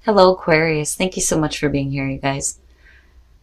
Hello, Aquarius. Thank you so much for being here, you guys.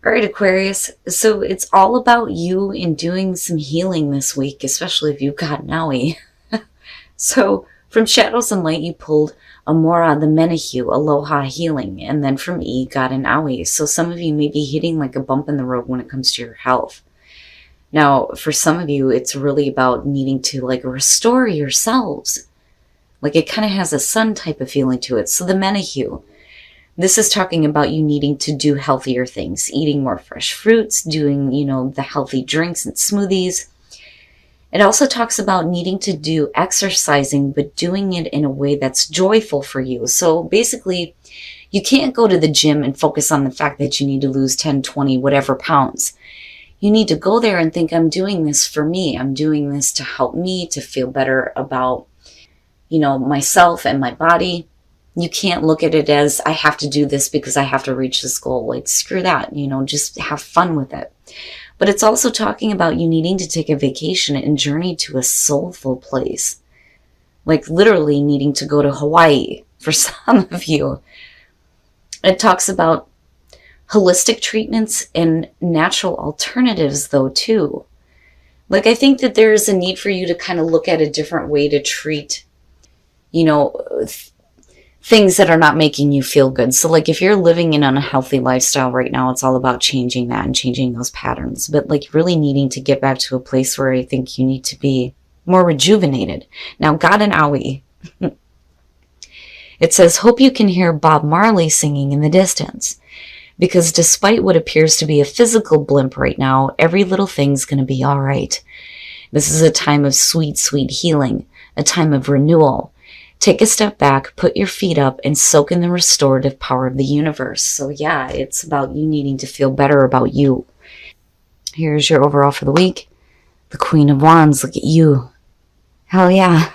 All right, Aquarius. So it's all about you and doing some healing this week, especially if you've got an owie. So from Shadows and Light, you pulled Amora the Menahue, Aloha Healing, and then from E, got an owie. So some of you may be hitting like a bump in the road when it comes to your health. Now, for some of you, it's really about needing to like restore yourselves. Like it kind of has a sun type of feeling to it. So the Menahue. This is talking about you needing to do healthier things, eating more fresh fruits, doing, the healthy drinks and smoothies. It also talks about needing to do exercising, but doing it in a way that's joyful for you. So basically, you can't go to the gym and focus on the fact that you need to lose 10, 20, whatever pounds. You need to go there and think, I'm doing this for me. I'm doing this to help me to feel better about, myself and my body. You can't look at it as I have to do this because I have to reach this goal. Like, screw that, just have fun with it. But it's also talking about you needing to take a vacation and journey to a soulful place. Like literally needing to go to Hawaii for some of you. It talks about holistic treatments and natural alternatives though too. Like I think that there is a need for you to kind of look at a different way to treat, things that are not making you feel good. So like if you're living in an unhealthy lifestyle right now, it's all about changing that and changing those patterns. But like really needing to get back to a place where I think you need to be more rejuvenated. Now, got an owie. It says, hope you can hear Bob Marley singing in the distance. Because despite what appears to be a physical blimp right now, every little thing's going to be all right. This is a time of sweet, sweet healing, a time of renewal. Take a step back, put your feet up, and soak in the restorative power of the universe. So yeah, it's about you needing to feel better about you. Here's your overall for the week. The Queen of Wands, look at you. Hell yeah.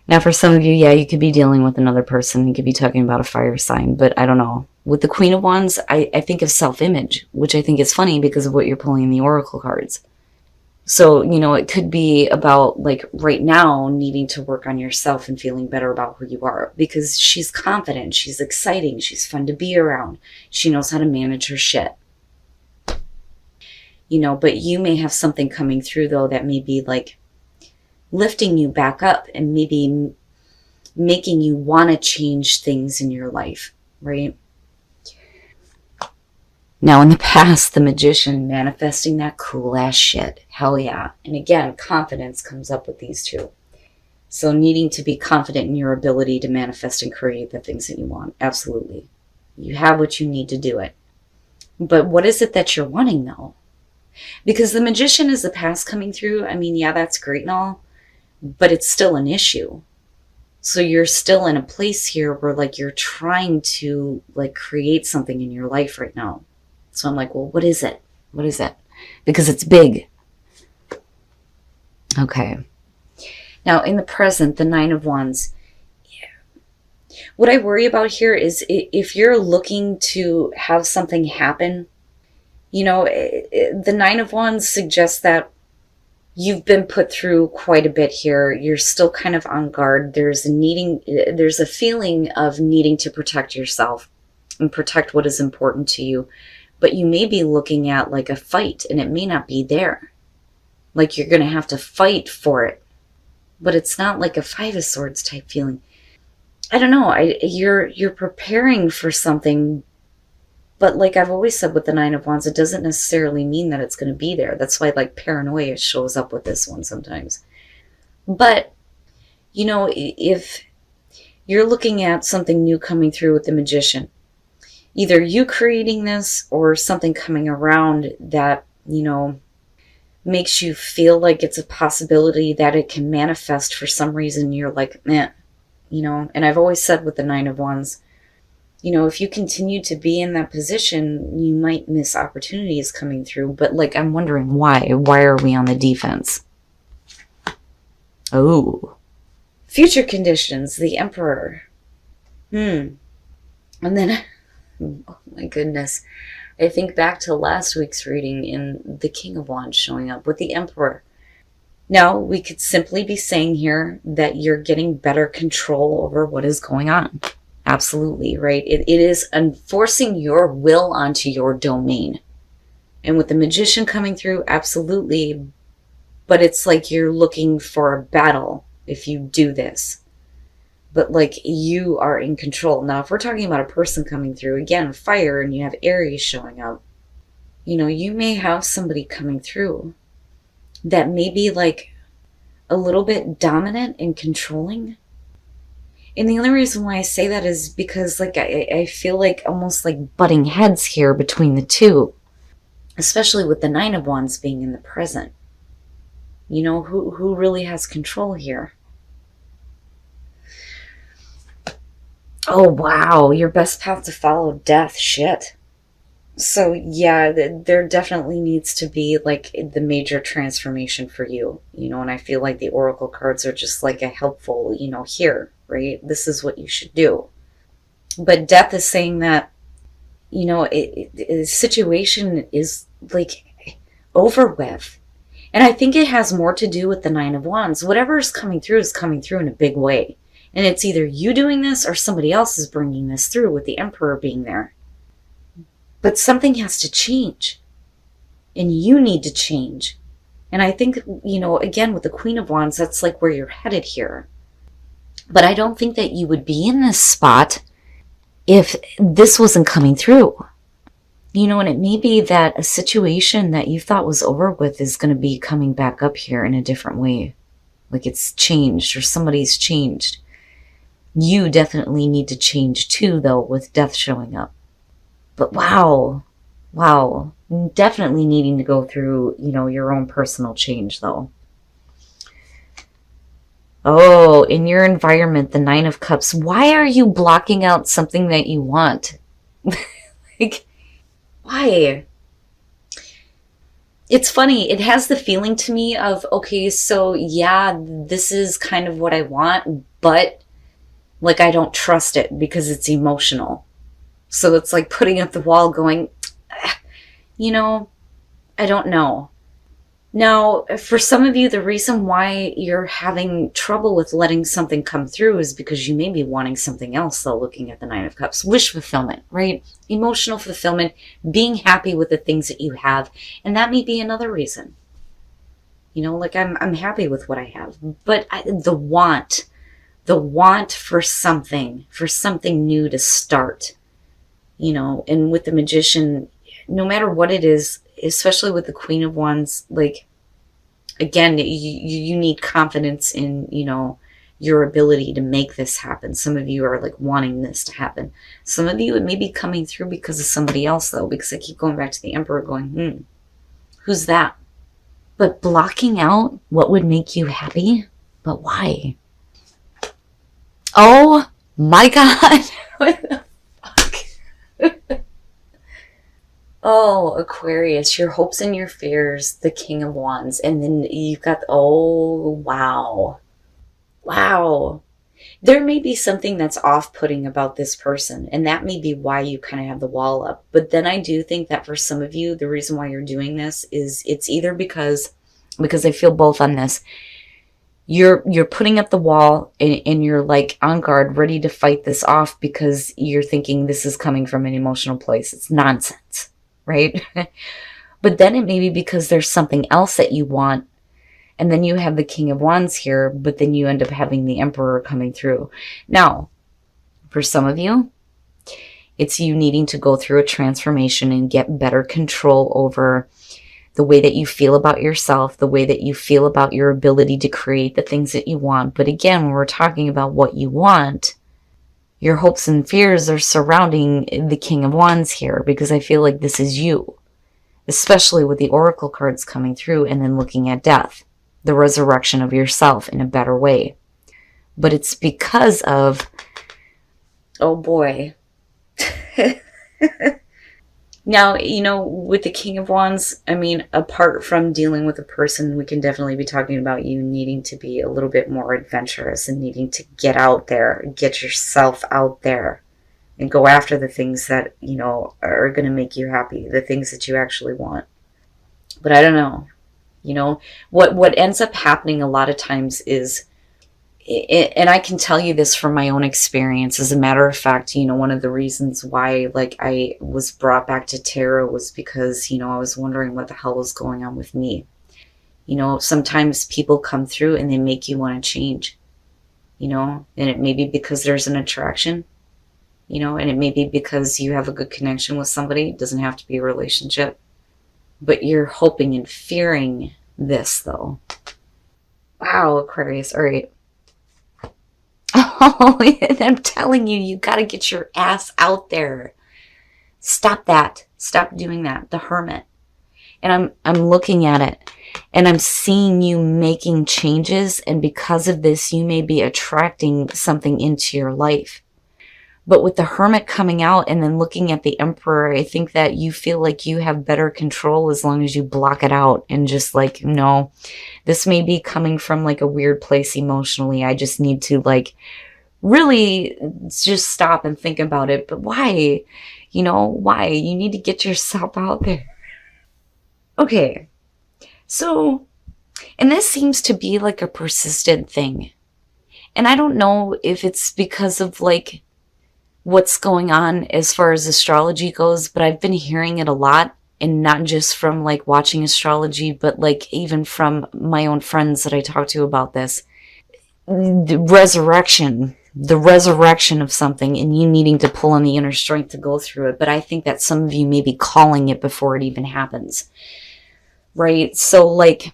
Now for some of you, yeah, you could be dealing with another person. You could be talking about a fire sign, but I don't know. With the Queen of Wands, I think of self-image, which I think is funny because of what you're pulling in the oracle cards. So, it could be about like right now needing to work on yourself and feeling better about who you are because she's confident, she's exciting, she's fun to be around. She knows how to manage her shit. But you may have something coming through though that may be like lifting you back up and maybe making you want to change things in your life, right? Now, in the past, the Magician manifesting that cool-ass shit. Hell yeah. And again, confidence comes up with these two. So needing to be confident in your ability to manifest and create the things that you want. Absolutely. You have what you need to do it. But what is it that you're wanting, though? Because the Magician is the past coming through. I mean, yeah, that's great and all, but it's still an issue. So you're still in a place here where, like, you're trying to, like, create something in your life right now. So I'm like, well, what is it? What is it? Because it's big. Okay. Now, in the present, the Nine of Wands. Yeah. What I worry about here is if you're looking to have something happen, the Nine of Wands suggests that you've been put through quite a bit here. You're still kind of on guard. There's a feeling of needing to protect yourself and protect what is important to you. But you may be looking at like a fight and it may not be there. Like you're going to have to fight for it. But it's not like a Five of Swords type feeling. I don't know. You're preparing for something. But like I've always said with the Nine of Wands, it doesn't necessarily mean that it's going to be there. That's why like paranoia shows up with this one sometimes. But, if you're looking at something new coming through with the Magician, either you creating this or something coming around that, makes you feel like it's a possibility that it can manifest for some reason. You're like, and I've always said with the Nine of Wands, if you continue to be in that position, you might miss opportunities coming through. But like, I'm wondering why. Why are we on the defense? Oh. Future conditions, the Emperor. And then... oh my goodness. I think back to last week's reading in the King of Wands showing up with the Emperor. Now, we could simply be saying here that you're getting better control over what is going on. Absolutely, right? It is enforcing your will onto your domain. And with the Magician coming through, absolutely. But it's like you're looking for a battle if you do this. But like you are in control. Now, if we're talking about a person coming through, again, fire, and you have Aries showing up, you know, you may have somebody coming through that may be like a little bit dominant and controlling. And the only reason why I say that is because like I feel like almost like butting heads here between the two, especially with the Nine of Wands being in the present. You know, who really has control here? Oh, wow. Your best path to follow, death. Shit. So, yeah, there definitely needs to be, like, the major transformation for you. You know, and I feel like the Oracle cards are just, like, a helpful, you know, here, right? This is what you should do. But death is saying that, you know, the situation is, like, over with. And I think it has more to do with the Nine of Wands. Whatever is coming through in a big way. And it's either you doing this or somebody else is bringing this through, with the Emperor being there. But something has to change. And you need to change. And I think, you know, again, with the Queen of Wands, that's like where you're headed here. But I don't think that you would be in this spot if this wasn't coming through. You know, and it may be that a situation that you thought was over with is going to be coming back up here in a different way. Like it's changed or somebody's changed. You definitely need to change too, though, with death showing up. But wow, definitely needing to go through, you know, your own personal change, though. Oh, in your environment, the Nine of Cups. Why are you blocking out something that you want? Like, why? It's funny. It has the feeling to me of, okay, so yeah, this is kind of what I want, but like I don't trust it because it's emotional. So it's like putting up the wall going, you know, I don't know. Now, for some of you, the reason why you're having trouble with letting something come through is because you may be wanting something else, though, looking at the Nine of Cups. Wish fulfillment, right? Emotional fulfillment, being happy with the things that you have. And that may be another reason. You know, like I'm happy with what I have. But the want for something new to start. You know, and with the Magician, no matter what it is, especially with the Queen of Wands, like, again, you need confidence in, you know, your ability to make this happen. Some of you are like wanting this to happen. Some of you, it may be coming through because of somebody else, though, because I keep going back to the Emperor going, who's that? But blocking out what would make you happy? But why? Oh my God. What the fuck? Oh, Aquarius, your hopes and your fears, the King of Wands. And then you've got, oh, wow. Wow. There may be something that's off-putting about this person, and that may be why you kind of have the wall up. But then I do think that for some of you, the reason why you're doing this is it's either because I feel both on this. You're putting up the wall and you're like on guard, ready to fight this off because you're thinking this is coming from an emotional place. It's nonsense. Right? But then it may be because there's something else that you want, and then you have the King of Wands here, but then you end up having the Emperor coming through. Now, for some of you, it's you needing to go through a transformation and get better control over the way that you feel about yourself, the way that you feel about your ability to create the things that you want. But again, when we're talking about what you want, your hopes and fears are surrounding the King of Wands here, because I feel like this is you, especially with the Oracle cards coming through and then looking at death, the resurrection of yourself in a better way. But it's because of, oh boy. Now, you know, with the King of Wands, I mean, apart from dealing with a person, we can definitely be talking about you needing to be a little bit more adventurous and needing to get out there, get yourself out there and go after the things that, you know, are going to make you happy, the things that you actually want. But I don't know, you know, what ends up happening a lot of times is And I can tell you this from my own experience. As a matter of fact, one of the reasons why like I was brought back to tarot was because, I was wondering what the hell was going on with me. Sometimes people come through and they make you want to change, and it may be because there's an attraction, and it may be because you have a good connection with somebody. It doesn't have to be a relationship, but you're hoping and fearing this though. Wow, Aquarius. All right. Oh, and I'm telling you, you got to get your ass out there. Stop that. Stop doing that. The Hermit. And I'm looking at it and I'm seeing you making changes. And because of this, you may be attracting something into your life. But with the Hermit coming out and then looking at the Emperor, I think that you feel like you have better control as long as you block it out and just like, no, this may be coming from like a weird place emotionally. I just need to like really just stop and think about it. But why? Why? You need to get yourself out there. Okay. So, and this seems to be like a persistent thing. And I don't know if it's because of like what's going on as far as astrology goes, but I've been hearing it a lot, and not just from like watching astrology, but like even from my own friends that I talk to about this. The resurrection of something, and you needing to pull on the inner strength to go through it. But I think that some of you may be calling it before it even happens. Right? So like,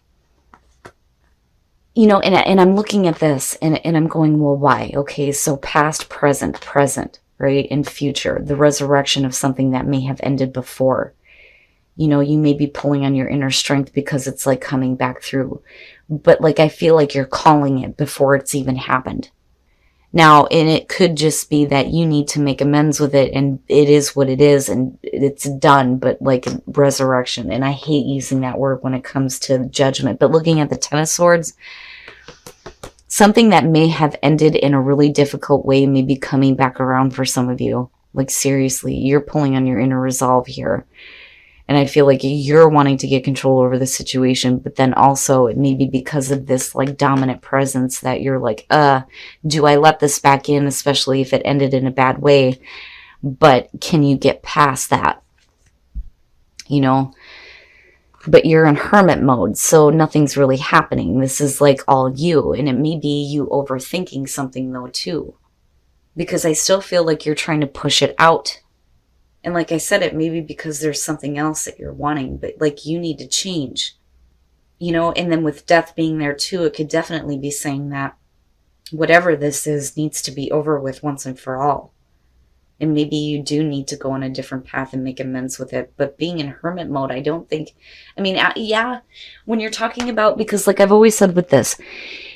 and I'm looking at this and I'm going, well, why? Okay, so past, present, right? And future, the resurrection of something that may have ended before. You may be pulling on your inner strength because it's like coming back through. But like, I feel like you're calling it before it's even happened. Now, and it could just be that you need to make amends with it, and it is what it is, and it's done, but like resurrection. And I hate using that word when it comes to judgment. But looking at the Ten of Swords, something that may have ended in a really difficult way may be coming back around for some of you. Like seriously, you're pulling on your inner resolve here. And I feel like you're wanting to get control over the situation, but then also it may be because of this like dominant presence that you're like, do I let this back in, especially if it ended in a bad way? But can you get past that? But you're in hermit mode, so nothing's really happening. This is like all you, and it may be you overthinking something though too. Because I still feel like you're trying to push it out. And like I said, it may be because there's something else that you're wanting, but like you need to change, and then with death being there too, it could definitely be saying that whatever this is needs to be over with once and for all. And maybe you do need to go on a different path and make amends with it. But being in hermit mode, I don't think, yeah, when you're talking about, because like I've always said with this,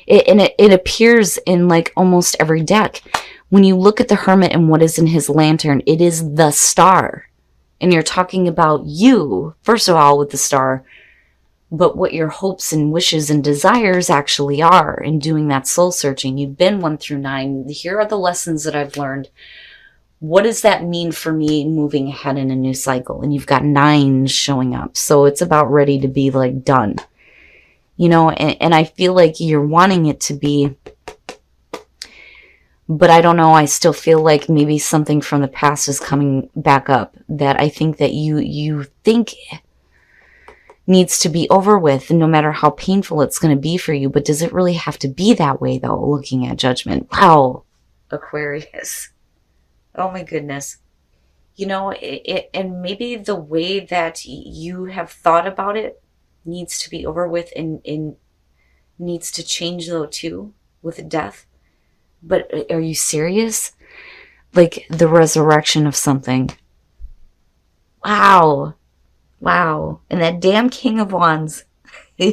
it appears in like almost every deck. When you look at the Hermit and what is in his lantern, it is the star. And you're talking about you, first of all, with the star, but what your hopes and wishes and desires actually are in doing that soul searching. You've been 1 through 9. Here are the lessons that I've learned. What does that mean for me moving ahead in a new cycle? And you've got 9 showing up. So it's about ready to be like done. And I feel like you're wanting it to be. But I don't know, I still feel like maybe something from the past is coming back up that I think that you think needs to be over with, no matter how painful it's going to be for you. But does it really have to be that way, though, looking at judgment? Wow, Aquarius. Oh, my goodness. And maybe the way that you have thought about it needs to be over with and needs to change, though, too, with death. But are you serious? Like the resurrection of something. Wow. Wow. And that damn King of Wands. All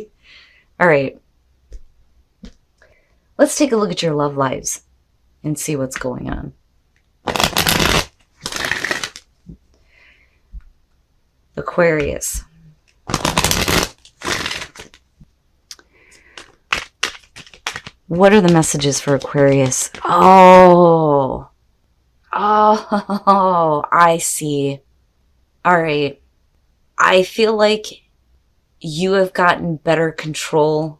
right. Let's take a look at your love lives and see what's going on. Aquarius. What are the messages for Aquarius? Oh, I see. All right. I feel like you have gotten better control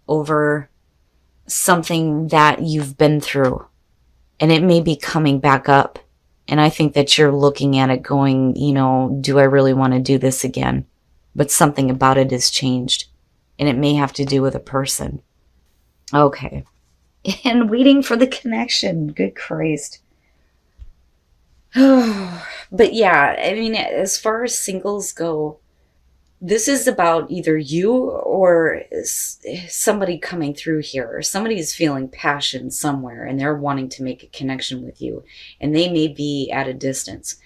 over something that you've been through, and it may be coming back up. And I think that you're looking at it going, do I really want to do this again? But something about it has changed, and it may have to do with a person. Okay. And waiting for the connection. Good Christ. But yeah, I mean, as far as singles go, this is about either you or somebody coming through here, or somebody is feeling passion somewhere and they're wanting to make a connection with you, and they may be at a distance.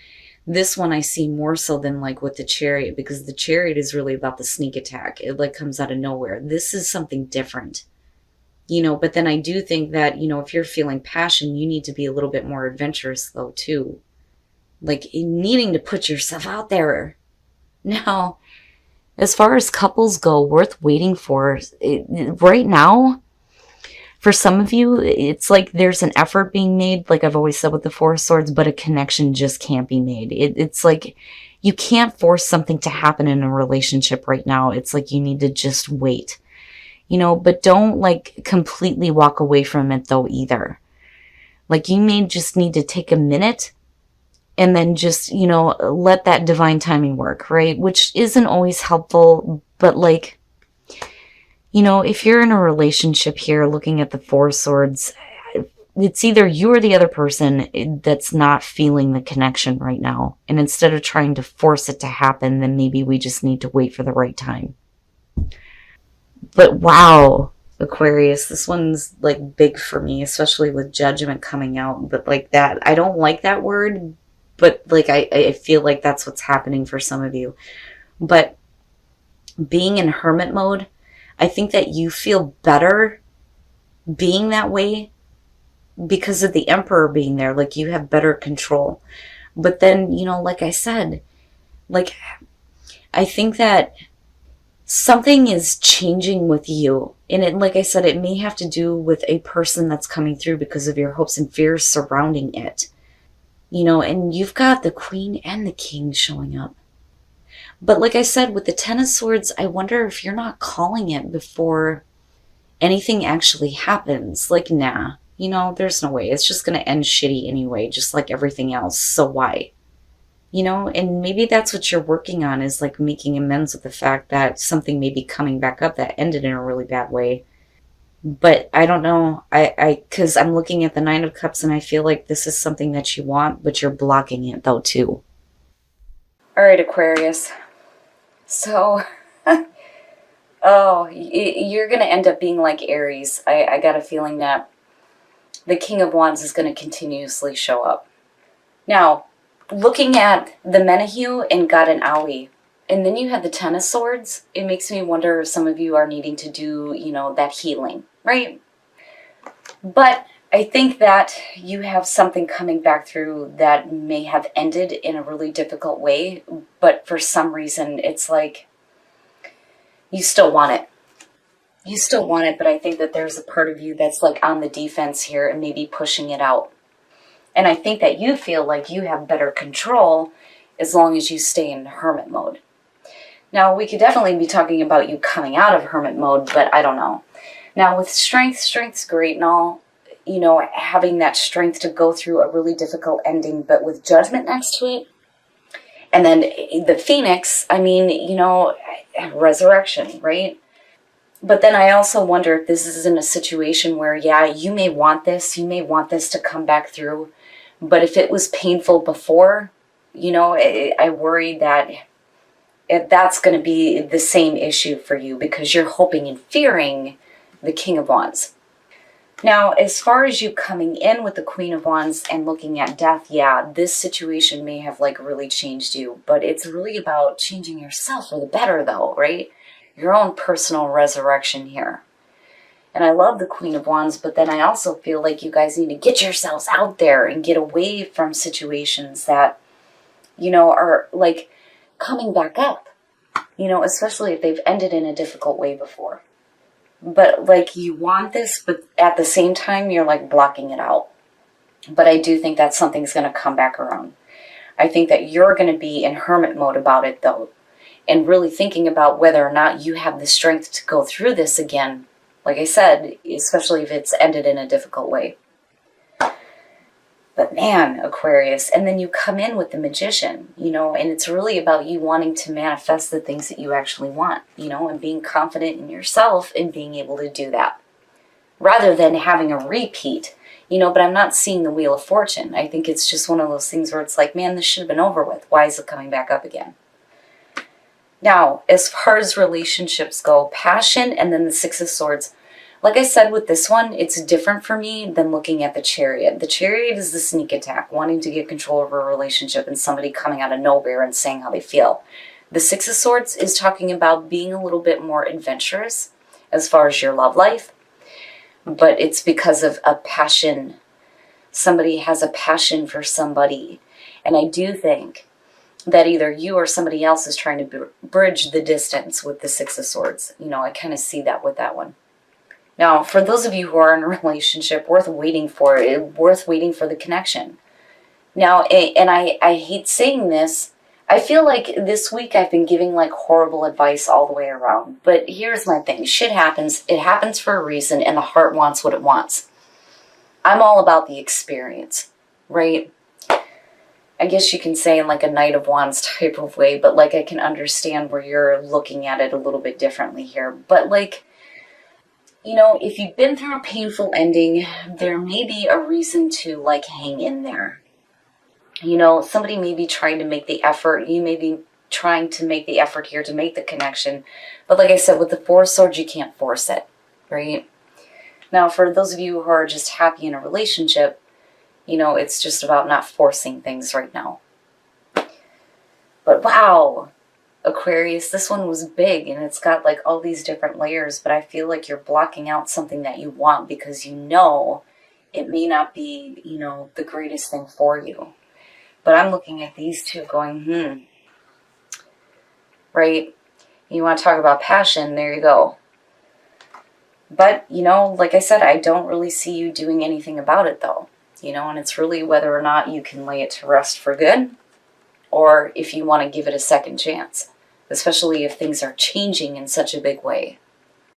This one I see more so than like with the Chariot, because the Chariot is really about the sneak attack. It like comes out of nowhere. This is something different, but then I do think that, if you're feeling passion, you need to be a little bit more adventurous though too. Like needing to put yourself out there. Now, as far as couples go, worth waiting for, right now, for some of you, it's like there's an effort being made, like I've always said with the Four of Swords, but a connection just can't be made. It's like you can't force something to happen in a relationship right now. It's like you need to just wait, but don't like completely walk away from it though either. Like you may just need to take a minute and then just, let that divine timing work, right? Which isn't always helpful, but like, if you're in a relationship here looking at the Four of Swords, it's either you or the other person that's not feeling the connection right now. And instead of trying to force it to happen, then maybe we just need to wait for the right time. But wow, Aquarius, this one's like big for me, especially with Judgment coming out. But like that, I don't like that word, but like I feel like that's what's happening for some of you. But being in hermit mode, I think that you feel better being that way because of the Emperor being there. Like you have better control. But then, like I said, like I think that something is changing with you. And it, like I said, it may have to do with a person that's coming through because of your hopes and fears surrounding it. And you've got the Queen and the King showing up. But like I said, with the Ten of Swords, I wonder if you're not calling it before anything actually happens. Like, nah, there's no way. It's just going to end shitty anyway, just like everything else. So why? And maybe that's what you're working on, is like making amends with the fact that something may be coming back up that ended in a really bad way. But I don't know, because I'm looking at the Nine of Cups and I feel like this is something that you want, but you're blocking it though too. All right, Aquarius. So, you're going to end up being like Aries. I got a feeling that the King of Wands is going to continuously show up. Now, looking at the Menahu and God and Aoi, and then you have the Ten of Swords, it makes me wonder if some of you are needing to do, that healing, right? But I think that you have something coming back through that may have ended in a really difficult way, but for some reason it's like you still want it. You still want it, but I think that there's a part of you that's like on the defense here and maybe pushing it out. And I think that you feel like you have better control as long as you stay in hermit mode. Now, we could definitely be talking about you coming out of hermit mode, but I don't know. Now, with strength's great and all, having that strength to go through a really difficult ending, but with Judgment next to it, and then the Phoenix, I mean, resurrection, right? But then I also wonder if this is in a situation where, yeah, you may want this to come back through, but if it was painful before, I worry that that's going to be the same issue for you because you're hoping and fearing the King of Wands. Now, as far as you coming in with the Queen of Wands and looking at death, yeah, this situation may have like really changed you, but it's really about changing yourself for the better though, right? Your own personal resurrection here. And I love the Queen of Wands, but then I also feel like you guys need to get yourselves out there and get away from situations that, are like coming back up, especially if they've ended in a difficult way before. But like you want this, but at the same time, you're like blocking it out. But I do think that something's going to come back around. I think that you're going to be in hermit mode about it though, and really thinking about whether or not you have the strength to go through this again, Like I said, especially if it's ended in a difficult way. But man, Aquarius, and then you come in with the Magician, you know, and it's really about you wanting to manifest the things that you actually want, you know, and being confident in yourself and being able to do that. Rather than having a repeat, you know, but I'm not seeing the Wheel of Fortune. I think it's just one of those things where it's like, man, this should have been over with. Why is it coming back up again? Now, as far as relationships go, passion and then the Six of Swords. Like I said with this one, it's different for me than looking at the Chariot. The Chariot is the sneak attack, wanting to get control over a relationship and somebody coming out of nowhere and saying how they feel. The Six of Swords is talking about being a little bit more adventurous as far as your love life, but it's because of a passion. Somebody has a passion for somebody, and I do think that either you or somebody else is trying to bridge the distance with the Six of Swords. You know, I kind of see that with that one. Now, for those of you who are in a relationship, worth waiting for the connection. Now, and I hate saying this, I feel like this week I've been giving like horrible advice all the way around. But here's my thing. Shit happens. It happens for a reason, and the heart wants what it wants. I'm all about the experience, right? I guess you can say in like a Knight of Wands type of way, but like I can understand where you're looking at it a little bit differently here. But like, you know, if you've been through a painful ending, there may be a reason to like hang in there. You know, somebody may be trying to make the effort. You may be trying to make the effort here to make the connection. But like I said, with the Four of Swords, you can't force it, right? Now, for those of you who are just happy in a relationship, you know, it's just about not forcing things right now. But wow, Aquarius, this one was big, and it's got like all these different layers, but I feel like you're blocking out something that you want because you know it may not be, you know, the greatest thing for you. But I'm looking at these two going, right? You want to talk about passion, there you go. But, you know, like I said, I don't really see you doing anything about it though. You know, and it's really whether or not you can lay it to rest for good, or if you want to give it a second chance, especially if things are changing in such a big way.